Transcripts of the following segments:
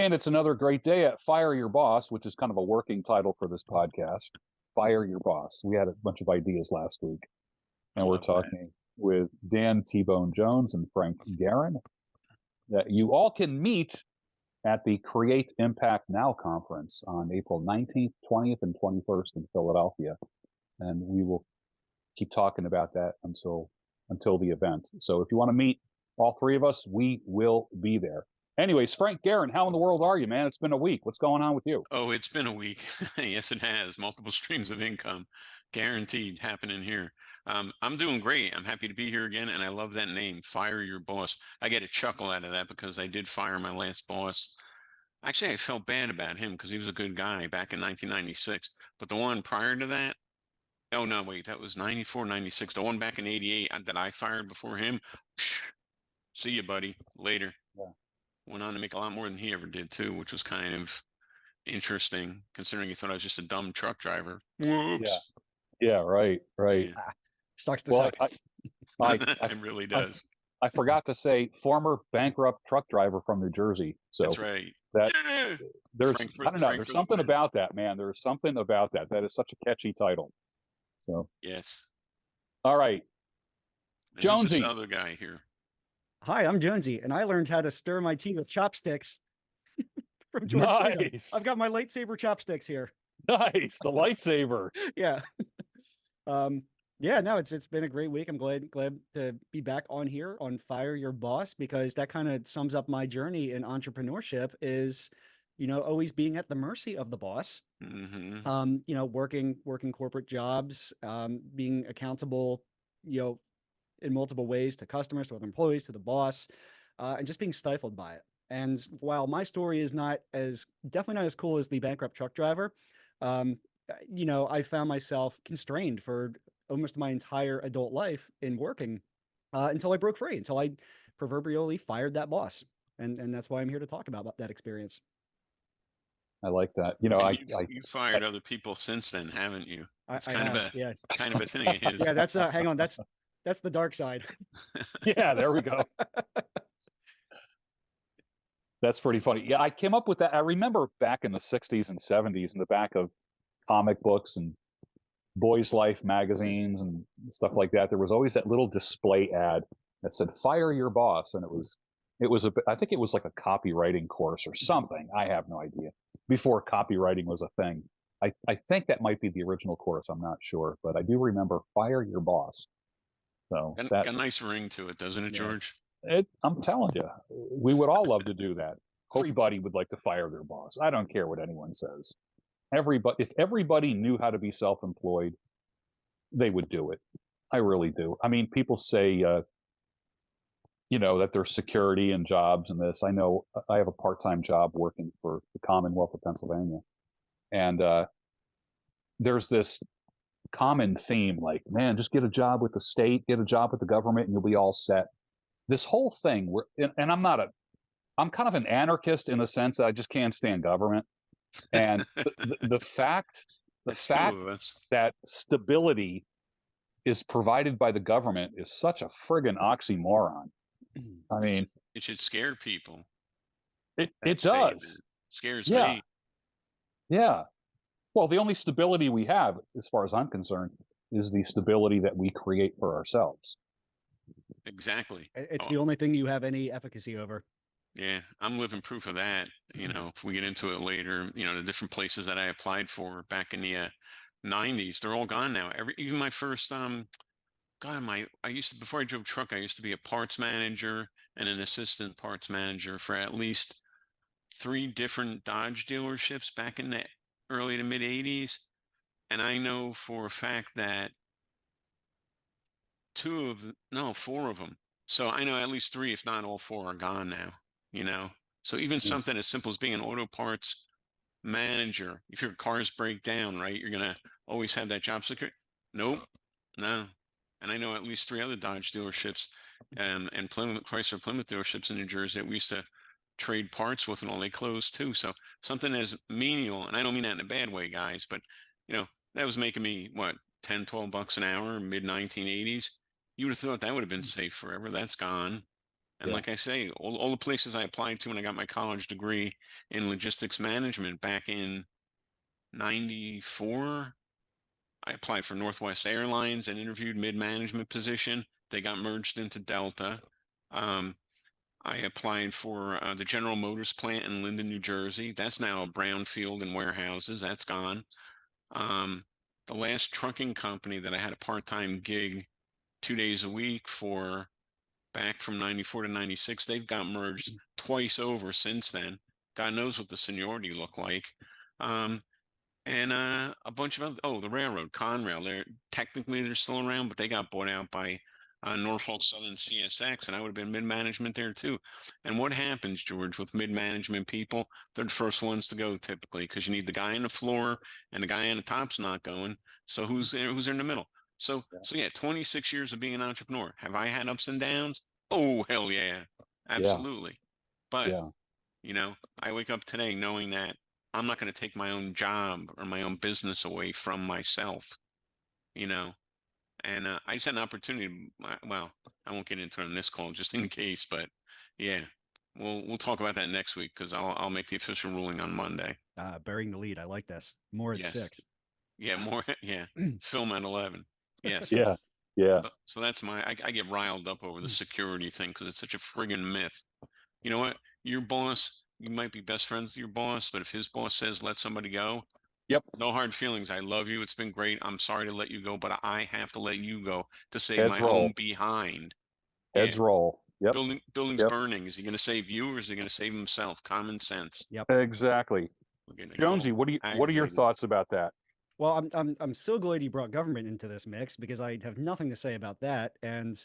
And it's another great day at Fire Your Boss, which is kind of a working title for this podcast. Fire Your Boss. We had a bunch of ideas last week, I and we're love that. talking with Dan T-Bone Jones and Frank Guerin that you all can meet at the Create Impact Now conference on April 19th, 20th, and 21st in Philadelphia. And we will keep talking about that until the event. So if you want to meet all three of us, we will be there. Anyways, Frank Guerin, how in the world are you, man? It's been a week. What's going on with you? Oh, it's been a week. Yes, it has. Multiple streams of income guaranteed happening here. I'm doing great. I'm happy to be here again, and I love that name, Fire Your Boss. I get a chuckle out of that because I did fire my last boss. Actually, I felt bad about him because he was a good guy back in 1996. But the one prior to that, oh, no, wait, that was 94, 96. The one back in 88 that I fired before him, see you, buddy, later. Yeah. Went on to make a lot more than he ever did, too, which was kind of interesting, considering he thought I was just a dumb truck driver. Whoops. Yeah, right. Yeah. Sucks to suck. It really does. I forgot to say former bankrupt truck driver from New Jersey. So that's right. There's Frankfurt, I don't know. There's something about that, man. There's something about that. That is such a catchy title. So yes. All right. And Jonesy. This other guy here. Hi, I'm Jonesy, and I learned how to stir my tea with chopsticks from George Freedom. I've got my lightsaber chopsticks here. Nice, the lightsaber. Yeah. Yeah, no, it's been a great week. I'm glad to be back on here on Fire Your Boss, because that kind of sums up my journey in entrepreneurship is, always being at the mercy of the boss. Mm-hmm. Working corporate jobs, being accountable, in multiple ways to customers, to other employees, to the boss, and just being stifled by it. And while my story is definitely not as cool as the bankrupt truck driver, I found myself constrained for almost my entire adult life in working until I broke free, until I proverbially fired that boss. And that's why I'm here to talk about that experience. I like that. You fired other people since then, haven't you? It's kind of a thing of his. Yeah, that's hang on, that's the dark side. Yeah, there we go. That's pretty funny. Yeah, I came up with that. I remember back in the 60s and 70s in the back of comic books and Boys Life magazines and stuff like that, there was always that little display ad that said "Fire Your Boss," and I think it was like a copywriting course or something. I have no idea. Before copywriting was a thing, I think that might be the original course. I'm not sure, but I do remember "Fire Your Boss." So got a nice ring to it, doesn't it, George? I'm telling you, we would all love to do that. Everybody would like to fire their boss. I don't care what anyone says. If everybody knew how to be self-employed, they would do it. I really do. I mean, people say, that there's security in jobs and this. I know I have a part-time job working for the Commonwealth of Pennsylvania. And there's this common theme, like, man, just get a job with the state, get a job with the government, and you'll be all set. This whole thing, and I'm kind of an anarchist in the sense that I just can't stand government. And the fact that stability is provided by the government is such a friggin' oxymoron. I mean, it should scare people. It does. Scares me. Yeah. Well, the only stability we have, as far as I'm concerned, is the stability that we create for ourselves. Exactly. It's the only thing you have any efficacy over. Yeah, I'm living proof of that. If we get into it later, the different places that I applied for back in the 90s, they're all gone now. Even my first, before I drove truck, I used to be a parts manager and an assistant parts manager for at least 3 different Dodge dealerships back in the early to mid 80s. And I know for a fact that 4 of them. So I know at least 3, if not all 4, are gone now. So even something as simple as being an auto parts manager, if your cars break down, right, you're going to always have that job security. Nope. No. And I know at least 3 other Dodge dealerships and Chrysler Plymouth dealerships in New Jersey that we used to trade parts with, and all they closed too. So something as menial, and I don't mean that in a bad way, guys, but that was making me what, $10-12 an hour, mid 1980s. You would have thought that would have been safe forever. That's gone. And Yeah. like I say, all the places I applied to when I got my college degree in logistics management back in 94, I applied for Northwest Airlines and interviewed mid-management position. They got merged into Delta. I applied for the General Motors plant in Linden, New Jersey. That's now a brownfield and warehouses. That's gone. The last trucking company that I had a part-time gig 2 days a week for back from 94 to 96, they've got merged twice over since then. God knows what the seniority looked like. And a bunch of other, the railroad, Conrail, they're still around, but they got bought out by Norfolk Southern CSX, and I would have been mid-management there too. And what happens, George, with mid-management people? They're the first ones to go typically, because you need the guy on the floor and the guy on the top's not going. So who's in the middle? So yeah, 26 years of being an entrepreneur. Have I had ups and downs? Oh, hell yeah, absolutely. But I wake up today knowing that I'm not going to take my own job or my own business away from myself, and I just had an opportunity. Well, I won't get into it on this call just in case, but yeah, we'll talk about that next week because I'll make the official ruling on Monday. Burying the lead. I like this. More at 6. Yeah, more. Yeah, film at 11. Yes. Yeah. Yeah. So that's I get riled up over the security thing because it's such a friggin' myth. You know what? Your boss, you might be best friends with your boss, but if his boss says let somebody go, Yep. no hard feelings. I love you. It's been great. I'm sorry to let you go, but I have to let you go to save Heads my roll. own behind. Heads roll. Yep. Building's burning. Is he going to save you or is he going to save himself? Common sense. Yep. Exactly. Jonesy, what are your thoughts about that? Well, I'm so glad you brought government into this mix because I have nothing to say about that. And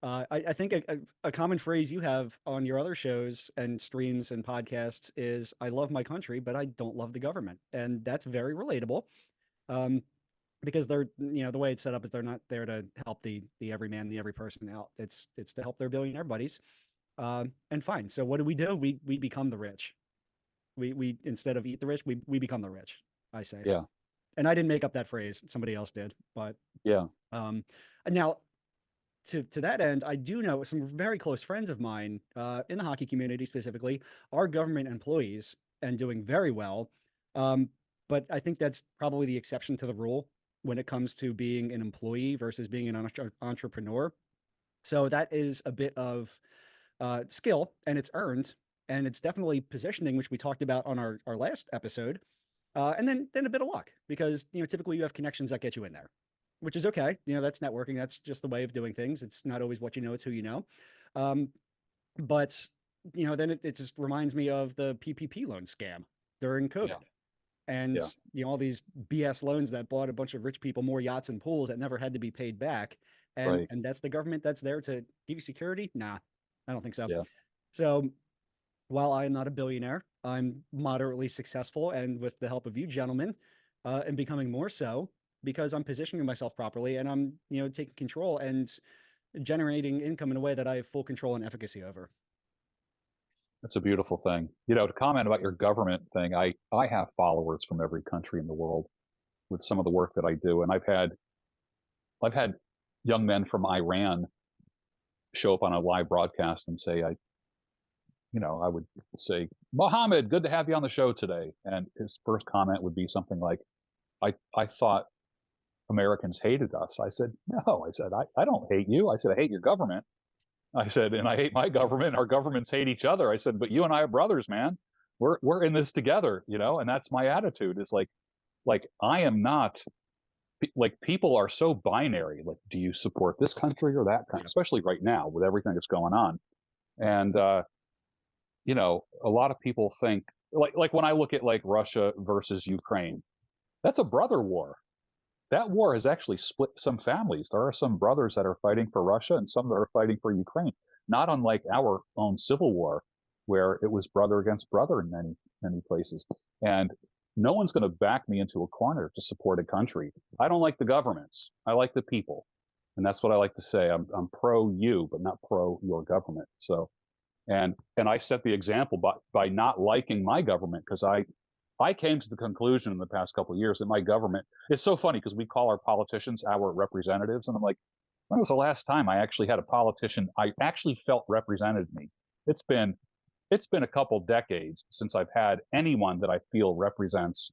I think a common phrase you have on your other shows and streams and podcasts is "I love my country, but I don't love the government," and that's very relatable. Because they're the way it's set up is they're not there to help the everyman, the every person out. It's to help their billionaire buddies. And fine. So what do? We become the rich. We instead of eat the rich, we become the rich. I say. Yeah. And I didn't make up that phrase. Somebody else did. But yeah. And now to that end, I do know some very close friends of mine in the hockey community specifically are government employees and doing very well. But I think that's probably the exception to the rule when it comes to being an employee versus being an entrepreneur. So that is a bit of skill, and it's earned, and it's definitely positioning, which we talked about on our last episode. And then a bit of luck, because typically you have connections that get you in there, which is okay. That's networking. That's just the way of doing things. It's not always what you know, it's who you know. But then it just reminds me of the PPP loan scam during COVID. Yeah. And all these BS loans that bought a bunch of rich people more yachts and pools that never had to be paid back. And and that's the government that's there to give you security? Nah, I don't think so. Yeah. So while I am not a billionaire, I'm moderately successful, and with the help of you gentlemen, and becoming more so because I'm positioning myself properly and I'm taking control and generating income in a way that I have full control and efficacy over. That's a beautiful thing. To comment about your government thing, I have followers from every country in the world with some of the work that I do. And I've had young men from Iran show up on a live broadcast and say, I would say, Mohammed, good to have you on the show today. And his first comment would be something like, I thought Americans hated us. I said, no, I said, I don't hate you. I said, I hate your government. I said, and I hate my government. Our governments hate each other. I said, but you and I are brothers, man. We're in this together, and that's my attitude. Is like I am not like, people are so binary. Like, do you support this country or that country? Especially right now with everything that's going on. And a lot of people think like when I look at like Russia versus Ukraine, that's a brother war. That war has actually split some families. There are some brothers that are fighting for Russia and some that are fighting for Ukraine, not unlike our own civil war, where it was brother against brother in many, many places. And no one's going to back me into a corner to support a country. I don't like the governments. I like the people. And that's what I like to say. I'm pro you, but not pro your government. So, and I set the example by not liking my government, because I came to the conclusion in the past couple of years that my government, it's so funny because we call our politicians our representatives. And I'm like, when was the last time I actually had a politician I actually felt represented me? It's been a couple decades since I've had anyone that I feel represents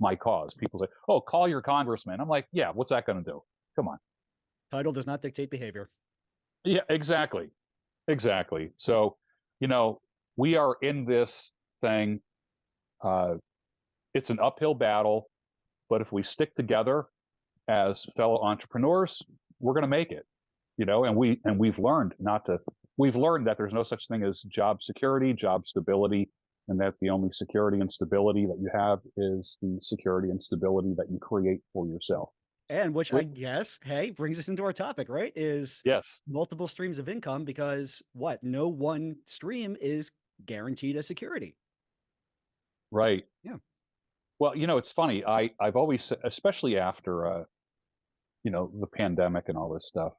my cause. People say, "Oh, call your congressman." I'm like, "Yeah, what's that going to do? Come on." Title does not dictate behavior. Yeah, exactly. Exactly. So, we are in this thing. Uh, it's an uphill battle, but if we stick together as fellow entrepreneurs, we're going to make it. And we've learned not to. We've learned that there's no such thing as job security, job stability, and that the only security and stability that you have is the security and stability that you create for yourself. And which I guess, hey, brings us into our topic, right? Is Yes. multiple streams of income, because no one stream is guaranteed a security. Right. Yeah. Well, it's funny. I've always said, especially after the pandemic and all this stuff,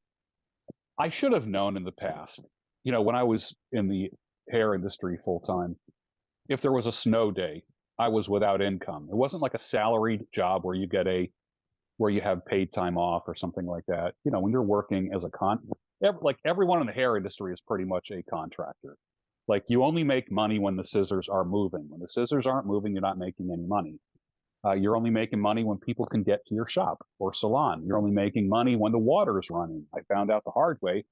I should have known in the past, when I was in the hair industry full time, if there was a snow day, I was without income. It wasn't like a salaried job where you have paid time off or something like that. When you're working as like everyone in the hair industry is pretty much a contractor. Like you only make money when the scissors are moving. When the scissors aren't moving, you're not making any money. You're only making money when people can get to your shop or salon. You're only making money when the water is running. I found out the hard way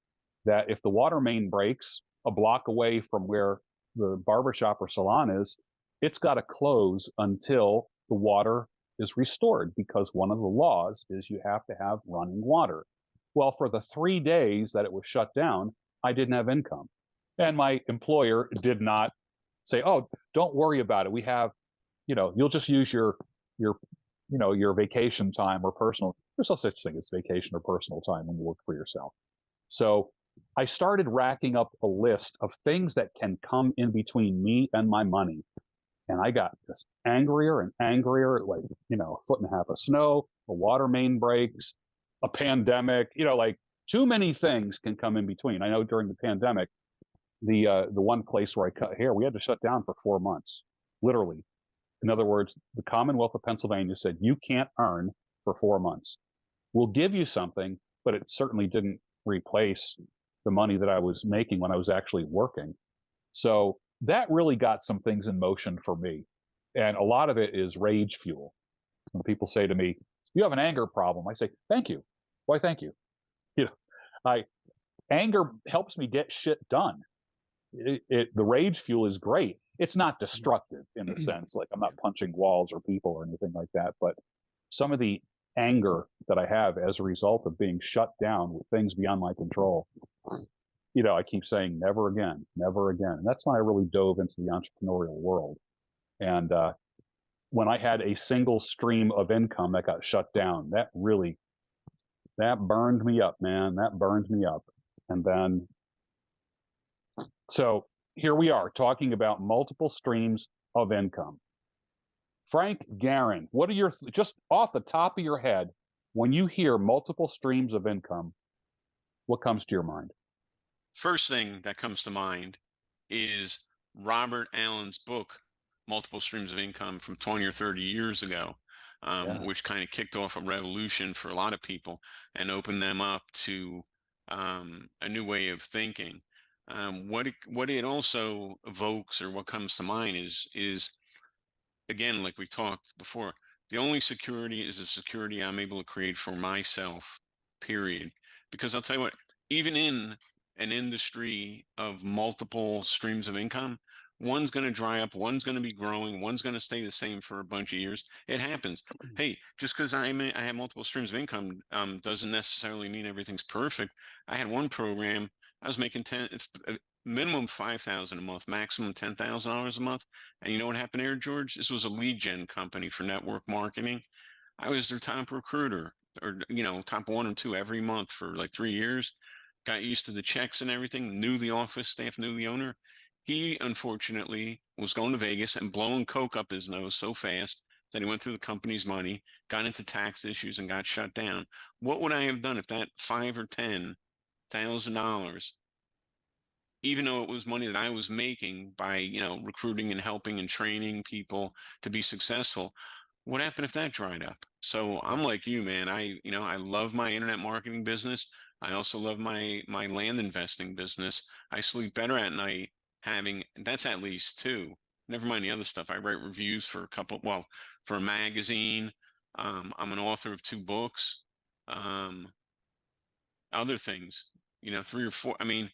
that if the water main breaks a block away from where the barbershop or salon is, it's got to close until the water is restored, because one of the laws is you have to have running water. Well, for the 3 days that it was shut down, I didn't have income. And my employer did not say, "Oh, don't worry about it. We have, you'll just use your vacation time or personal." There's no such thing as vacation or personal time when you work for yourself. So I started racking up a list of things that can come in between me and my money. And I got just angrier and angrier, like, a foot and a half of snow, a water main breaks, a pandemic, like too many things can come in between. I know during the pandemic, the one place where I cut hair, we had to shut down for 4 months, literally. In other words, the Commonwealth of Pennsylvania said, you can't earn for 4 months. We'll give you something, but it certainly didn't replace the money that I was making when I was actually working. So that really got some things in motion for me. And a lot of it is rage fuel. When people say to me, "You have an anger problem," I say, "Thank you. Why, thank you." I Anger helps me get shit done. The rage fuel is great. It's not destructive in a sense, like I'm not punching walls or people or anything like that, but some of the anger that I have as a result of being shut down with things beyond my control, I keep saying never again, never again. And that's when I really dove into the entrepreneurial world. And when I had a single stream of income that got shut down, that burned me up, man. That burned me up. And then, so here we are talking about multiple streams of income. Frank Garin, what are your, just off the top of your head, when you hear multiple streams of income, what comes to your mind? First thing that comes to mind is Robert Allen's book, Multiple Streams of Income, from 20 or 30 years ago, Yeah. which kind of kicked off a revolution for a lot of people and opened them up to a new way of thinking. What it also evokes, or what comes to mind, is again, like we talked before, the only security is the security I'm able to create for myself, period. Because I'll tell you what, even in an industry of multiple streams of income, one's going to dry up, one's going to be growing, one's going to stay the same for a bunch of years. It happens. Hey, just because I have multiple streams of income doesn't necessarily mean everything's perfect. I had one program, I was making minimum 5,000 a month, maximum $10,000 a month. And you know what happened here, George? This was a lead gen company for network marketing. I was their top recruiter, or top 1 or 2 every month for like 3 years. Got used to the checks and everything. Knew the office staff, knew the owner. He unfortunately was going to Vegas and blowing coke up his nose so fast that he went through the company's money, got into tax issues, and got shut down. What would I have done if that $5,000 or $10,000, even though it was money that I was making by, recruiting and helping and training people to be successful, what happened if that dried up? So I'm like you, man. I love my internet marketing business, I also love my land investing business. I sleep better at night having that's at least two. Never mind the other stuff. I write reviews for a couple, well, for a magazine. I'm an author of 2 books. Um, Other things, you know, 3 or 4. I mean,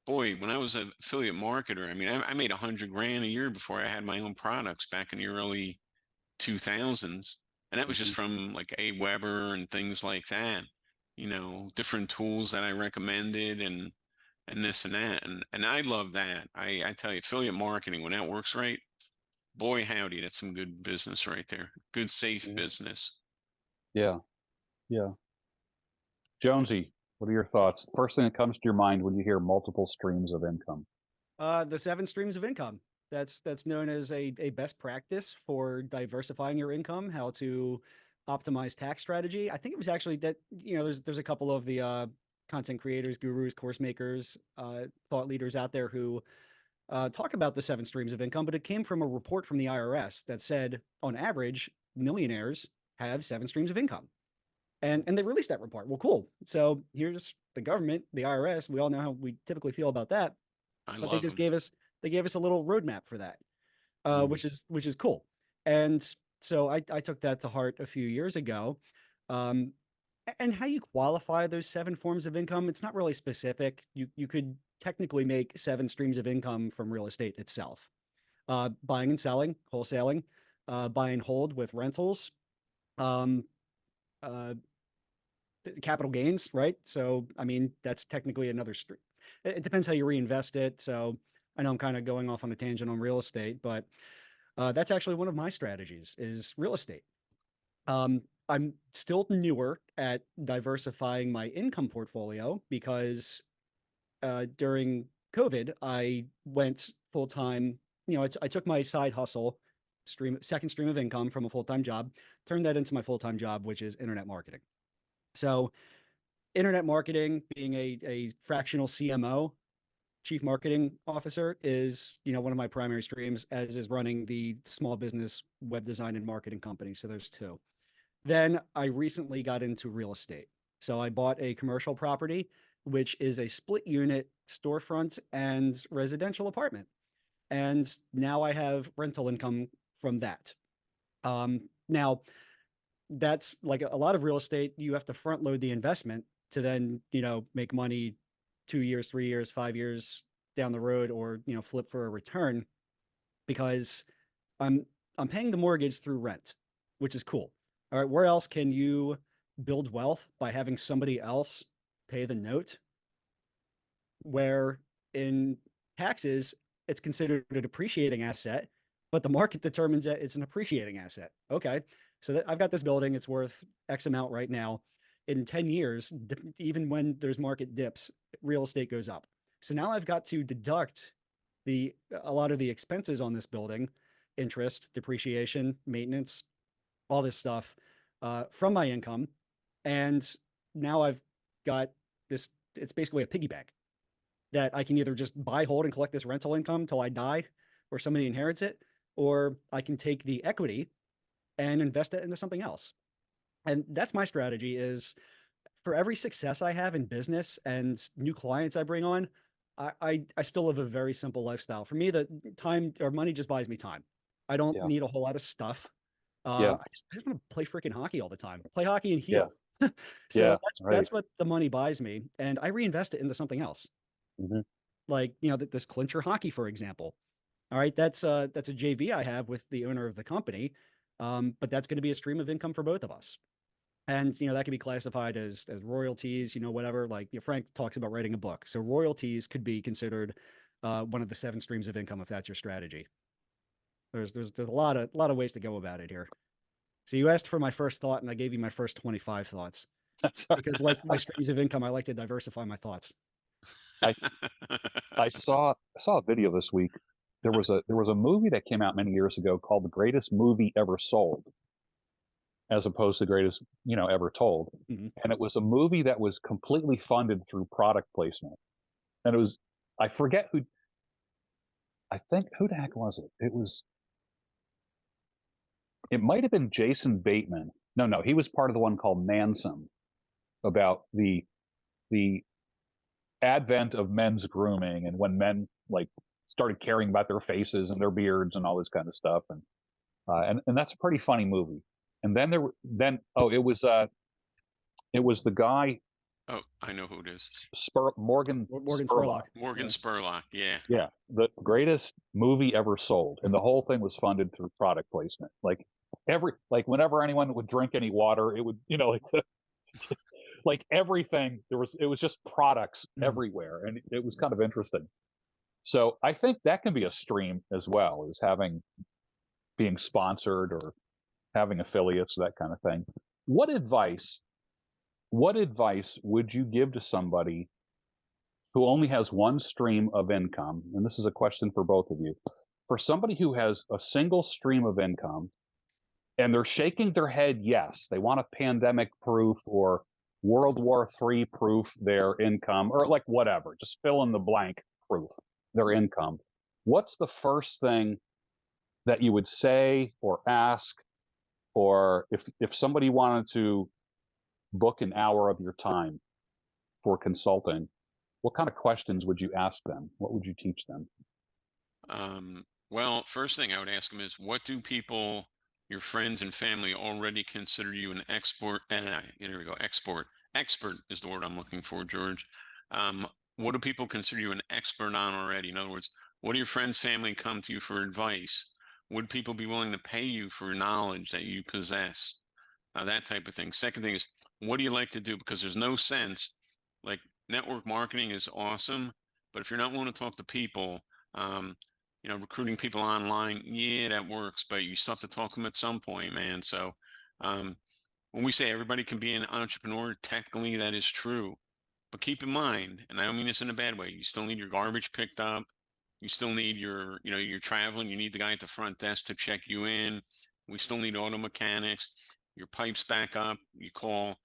boy, when I was an affiliate marketer, I mean, I made 100 grand a year before I had my own products back in the early 2000s. And that was just Mhm. from like Weber and things like that, you know, different tools that I recommended and this and that. And I love that. I tell you, affiliate marketing, when that works right, boy, howdy, that's some good business right there. Good, safe Yeah. business. Yeah. Yeah. Jonesy, what are your thoughts? First thing that comes to your mind when you hear multiple streams of income? The 7 streams of income. That's known as a best practice for diversifying your income, how to optimize tax strategy. I think it was actually that, there's a couple of the content creators, gurus, course makers, thought leaders out there who talk about the 7 streams of income, but it came from a report from the IRS that said, on average, millionaires have 7 streams of income. And they released that report. Well, cool. So here's the government, the IRS. We all know how we typically feel about that, I but they love just them. gave us a little roadmap for that, Mhm. which is cool. And so I took that to heart a few years ago. Um, and how you qualify those 7 forms of income, it's not really specific. You could technically make 7 streams of income from real estate itself. Buying and selling, wholesaling, buy and hold with rentals, um, uh, capital gains, right? So, I mean, that's technically another stream. It depends how you reinvest it. So, I know I'm kind of going off on a tangent on real estate, but that's actually one of my strategies is real estate. I'm still newer at diversifying my income portfolio because during COVID, I went full time. I took my side hustle second stream of income from a full time job, turned that into my full time job, which is internet marketing. So, internet marketing, being a fractional CMO, chief marketing officer, is one of my primary streams, as is running the small business web design and marketing company. So there's two. Then I recently got into real estate. So I bought a commercial property, which is a split unit storefront and residential apartment. And now I have rental income from that. Now, that's like a lot of real estate. You have to front load the investment to then, make money 2 years, 3 years, 5 years down the road, or, flip for a return, because I'm I'm paying the mortgage through rent, which is cool. All right, where else can you build wealth by having somebody else pay the note? Where in taxes, it's considered a depreciating asset, but the market determines that it's an appreciating asset. Okay, so I've got this building, it's worth X amount right now. In 10 years, even when there's market dips, real estate goes up. So now I've got to deduct a lot of the expenses on this building, interest, depreciation, maintenance, all this stuff, from my income. And now I've got this, it's basically a piggy bank that I can either just buy, hold, and collect this rental income till I die or somebody inherits it, or I can take the equity and invest it into something else. And that's my strategy is, for every success I have in business and new clients I bring on, I still live a very simple lifestyle. For me, the time or money just buys me time. I don't Yeah. need a whole lot of stuff. Yeah. I just want to play freaking hockey all the time. Play hockey and Yeah. heal. So Yeah. that's Right. that's what the money buys me, and I reinvest it into something else. Hmm. Like, this clincher hockey, for example. All right, that's a JV I have with the owner of the company, but that's going to be a stream of income for both of us. And that can be classified as royalties, whatever. Like, Frank talks about writing a book, so royalties could be considered one of the 7 streams of income if that's your strategy. There's a lot of ways to go about it here. So you asked for my first thought, and I gave you my first 25 thoughts That's all because, like my streams of income, I like to diversify my thoughts. right. I saw a video this week. There was a movie that came out many years ago called The Greatest Movie Ever Sold, as opposed to Greatest, ever told. Mhm. And it was a movie that was completely funded through product placement. And it was, I forget who, I think, who the heck was it? It might have been Jason Bateman. No, he was part of the one called Manson, about the the advent of men's grooming and when men like started caring about their faces and their beards and all this kind of stuff. And that's a pretty funny movie. And then it was the guy Oh, I know who it is. Morgan Spurlock. Morgan Yeah. Spurlock. Yeah. Yeah, the greatest movie ever sold, and the whole thing was funded through product placement. Like whenever anyone would drink any water, it would like everything it was just products everywhere, and it was kind of interesting. So I think that can be a stream as well, as being sponsored or having affiliates, that kind of thing. What advice would you give to somebody who only has one stream of income? And this is a question for both of you. For somebody who has a single stream of income and they're shaking their head, yes, they want a pandemic proof or World War III proof their income, or like whatever, just fill in the blank proof their income. What's the first thing that you would say or ask, or if somebody wanted to book an hour of your time for consulting, what kind of questions would you ask them? What would you teach them? Well, first thing I would ask them is, what do people, your friends and family, already consider you an expert? And here we go. Expert is the word I'm looking for, George. What do people consider you an expert on already? In other words, what do your friends, family come to you for advice? Would people be willing to pay you for knowledge that you possess? That type of thing. Second thing is, what do you like to do? Because there's no sense, like, network marketing is awesome, but if you're not willing to talk to people, recruiting people online, yeah, that works, but you still have to talk to them at some point, man. So um, when we say everybody can be an entrepreneur, technically that is true. But keep in mind, and I don't mean this in a bad way, you still need your garbage picked up. You still need you're traveling, you need the guy at the front desk to check you in. We still need auto mechanics. Your pipes back up, you call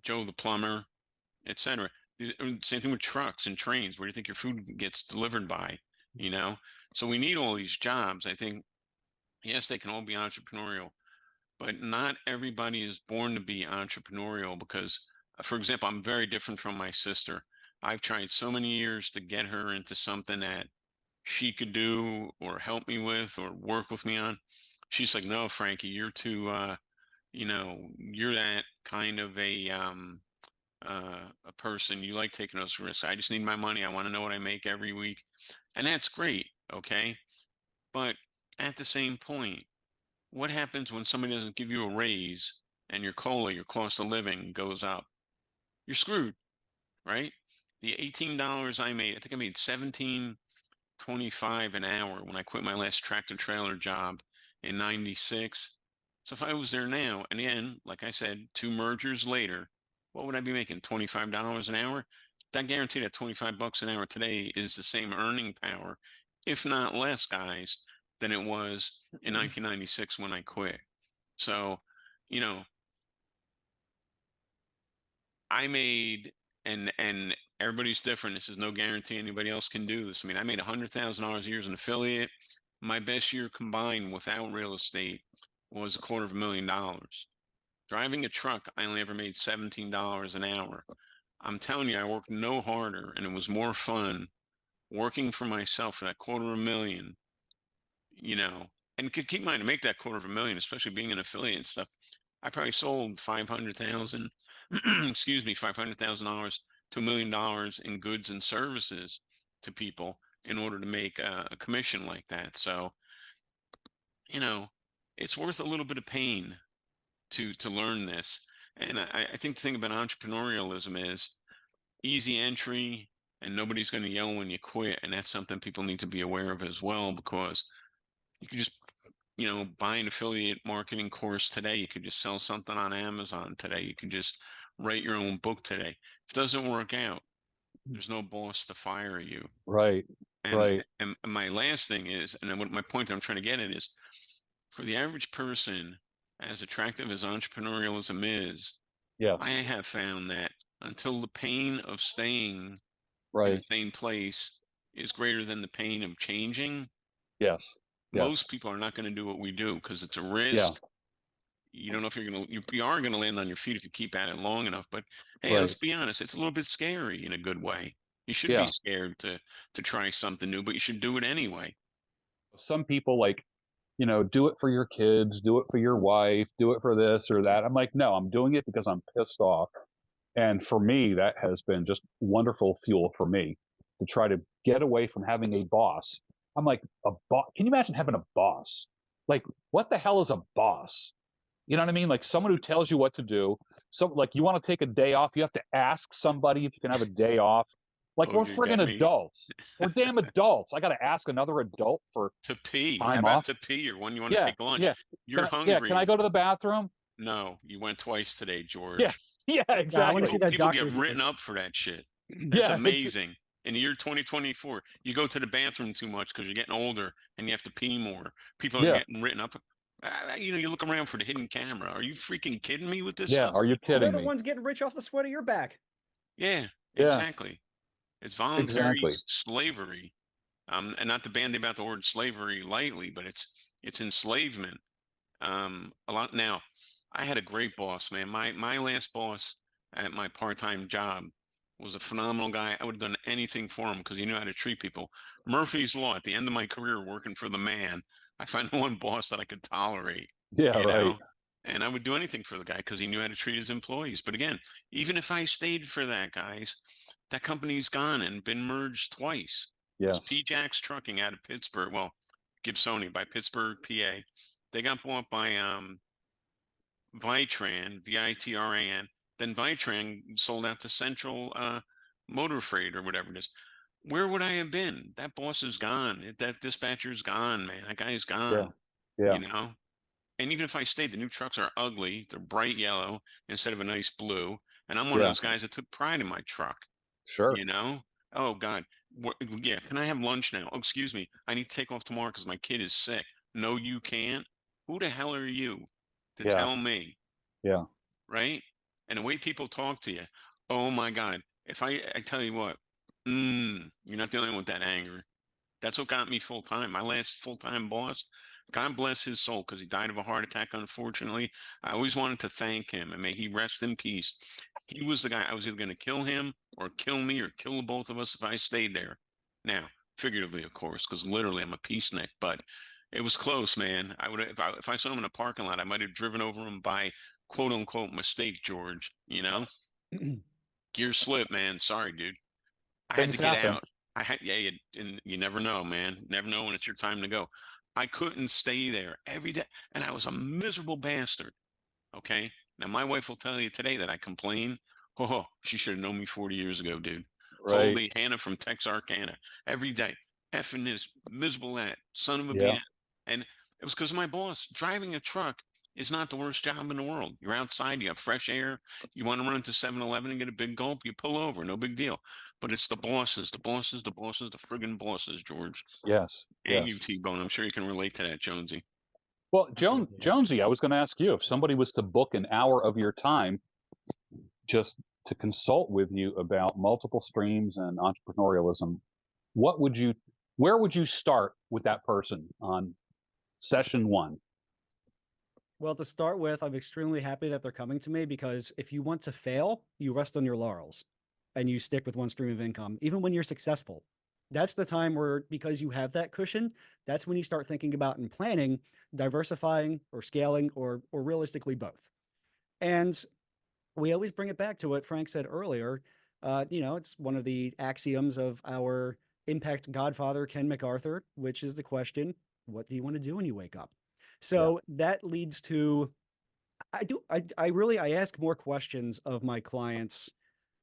Joe the plumber, etc. Same thing with trucks and trains. Where do you think your food gets delivered by? So we need all these jobs. I think, yes, they can all be entrepreneurial, but not everybody is born to be entrepreneurial because, for example, I'm very different from my sister. I've tried so many years to get her into something that she could do or help me with or work with me on. She's like, no, Frankie, you're too, you're that kind of a person. You like taking those risks. I just need my money. I want to know what I make every week. And that's great. Okay. But at the same point, what happens when somebody doesn't give you a raise and your COLA, your cost of living, goes up? You're screwed, right? The $18 I made, I think I made 17.25 an hour when I quit my last tractor trailer job in 96. So if I was there now, and again, like I said, 2 mergers later, what would I be making? $25 an hour? I guarantee that 25 bucks an hour today is the same earning power, if not less, guys, than it was in 1996 when I quit. So, you know, I made, and everybody's different. This is no guarantee anybody else can do this. I mean, I made $100,000 a year as an affiliate. My best year combined without real estate was $250,000. Driving a truck, I only ever made $17 an hour. I'm telling you, I worked no harder, and it was more fun working for myself for that $250,000. And keep in mind, to make that $250,000, especially being an affiliate and stuff, I probably sold 500,000, excuse me, $500,000 to $1 million in goods and services to people in order to make a commission like that. So, you know, it's worth a little bit of pain to learn this. And I think the thing about entrepreneurialism is easy entry and nobody's going to yell when you quit. And that's something people need to be aware of as well, because you could just, buy an affiliate marketing course today. You could just sell something on Amazon today. You could just write your own book today. If it doesn't work out, there's no boss to fire you. Right. And my last thing is, and then what my point I'm trying to get at is, for the average person, as attractive as entrepreneurialism is, Yes. I have found that until the pain of staying in the Right. same place is greater than the pain of changing, Yes. most people are not going to do what we do because it's a Yeah. risk. You don't know if you are gonna land on your feet if you keep at it long enough. But hey, Right. let's be honest, it's a little bit scary in a good way. You should be Yeah. scared to try something new, but you should do it anyway. Some people like, do it for your kids, do it for your wife, do it for this or that. I'm like, no, I'm doing it because I'm pissed off. And for me, that has been just wonderful fuel for me to try to get away from having a boss. I'm like, a boss. Can you imagine having a boss? Like, what the hell is a boss? You know what I mean? Like someone who tells you what to do. So, like, you want to take a day off, you have to ask somebody if you can have a day off. Like, Oh, we're you got friggin' me adults. We're damn adults. I got to ask another adult for to pee. How time about off. to pee or when you want to Yeah, take lunch? yeah. You're Yeah, can I hungry. go to the bathroom? No, you went twice today, Yeah, George. yeah, Yeah, I want to see exactly. that People get doctor's written note. up for that shit. That's Yeah, amazing. In the year 2024, you go to the bathroom too much because you're getting older and you have to pee more. People are yeah, getting written up. You look around for the hidden camera. Are you freaking kidding me with this yeah. stuff, Are you people? They're kidding the me? ones getting rich off the sweat of your back. Yeah, Yeah, exactly. It's voluntary exactly. slavery. And not to bandy about the word slavery lightly, but it's enslavement. A lot now. I had a great boss, man. My last boss at my part-time job was a phenomenal guy. I would have done anything for him because he knew how to treat people. Murphy's Law. At the end of my career working for the man, I found one boss that I could tolerate, Yeah, you right. know, and I would do anything for the guy because he knew how to treat his employees. But again, even if I stayed for that, guys, that company's gone and been merged twice. It was Yes. P-Jax Trucking out of Pittsburgh. Well, Gibsoni by Pittsburgh, PA. They got bought by Vitran, Vitran. Then Vitran sold out to Central Motor Freight or whatever it is. Where would I have been? That boss is gone. That dispatcher's gone, man. That guy is Yeah, gone, yeah, you know? And even if I stayed, the new trucks are ugly. They're bright yellow instead of a nice blue. And I'm one of yeah. those guys that took pride in my truck, Sure. you know? Oh, God. Yeah, can I have lunch now? Oh, excuse me. I need to take off tomorrow because my kid is sick. No, you can't. Who the hell are you to Yeah, tell me? yeah, Right? And the way people talk to you, oh my God. If I tell you what, you're not dealing with that anger. That's what got me full time. My last full time boss, God bless his soul, because he died of a heart attack, unfortunately. I always wanted to thank him and may he rest in peace. He was the guy I was either going to kill him or kill me or kill both of us if I stayed there. Now, figuratively, of course, because literally I'm a peacenik, but it was close, man. I would if I saw him in a parking lot, I might have driven over him by quote unquote mistake, George. Gear slip, man. Sorry, dude. I had things to get happen. out. And you never know, man. Never know when it's your time to go. I couldn't stay there every day, and I was a miserable bastard. Okay. Now my wife will tell you today that I complain. Oh, she should have known me 40 years ago, dude. Right. Holy Hannah from Texarkana. Every day. Effing this, miserable that, son of a Yeah, BS. And it was because of my boss. Driving a truck is not the worst job in the world. You're outside, you have fresh air. You want to run to 7-Eleven and get a big gulp, you pull over, no big deal. But it's the bosses, the bosses, the bosses, the friggin' bosses, George. yes, And you, yes. T-Bone. I'm sure you can relate to that, Jonesy. Well, Absolutely. Jonesy, I was going to ask you if somebody was to book an hour of your time just to consult with you about multiple streams and entrepreneurialism, what would you, where would you start with that person on session one? Well, to start with, I'm extremely happy that they're coming to me because if you want to fail, you rest on your laurels and you stick with one stream of income, even when you're successful. That's the time where, because you have that cushion, that's when you start thinking about and planning, diversifying or scaling or realistically both. And we always bring it back to what Frank said earlier. It's one of the axioms of our impact godfather, Ken MacArthur, which is the question, what do you want to do when you wake up? Yeah, So that leads to I ask more questions of my clients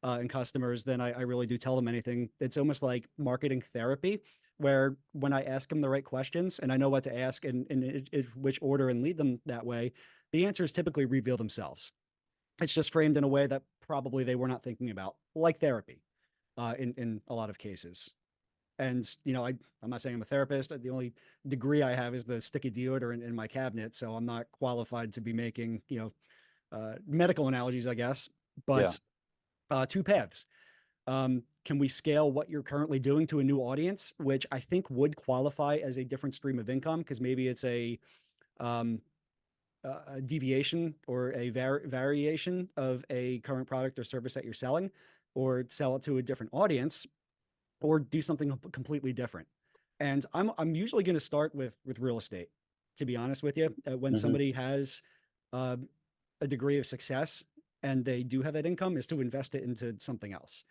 and customers than I really do tell them anything. It's almost like marketing therapy, where when I ask them the right questions and I know what to ask and in which order and lead them that way, the answers typically reveal themselves. It's just framed in a way that probably they were not thinking about, like therapy, in a lot of cases. And I'm not saying I'm a therapist. The only degree I have is the sticky deodorant in my cabinet, so I'm not qualified to be making medical analogies, I guess. yeah, But two paths. Can we scale what you're currently doing to a new audience, which I think would qualify as a different stream of income because maybe it's um, a deviation or a variation of a current product or service that you're selling, or sell it to a different audience, or do something completely different. And I'm usually going to start with real estate, to be honest with you. When somebody has uh, a degree of success and they do have that income, is to invest it into something else.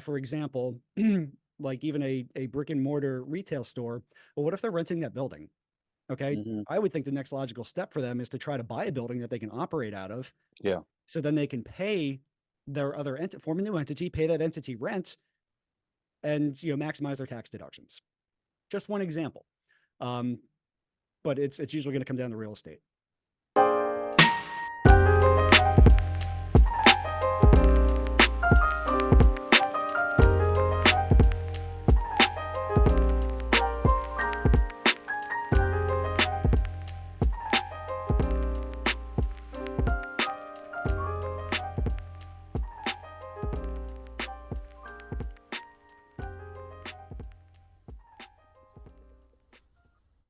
For example, like even a brick and mortar retail store. Well, what if they're renting that building? Okay. I would think the next logical step for them is to try to buy a building that they can operate out of. Yeah. So then they can pay their other form a new entity, pay that entity rent, and maximize their tax deductions. Just one example. But it's usually going to come down to real estate.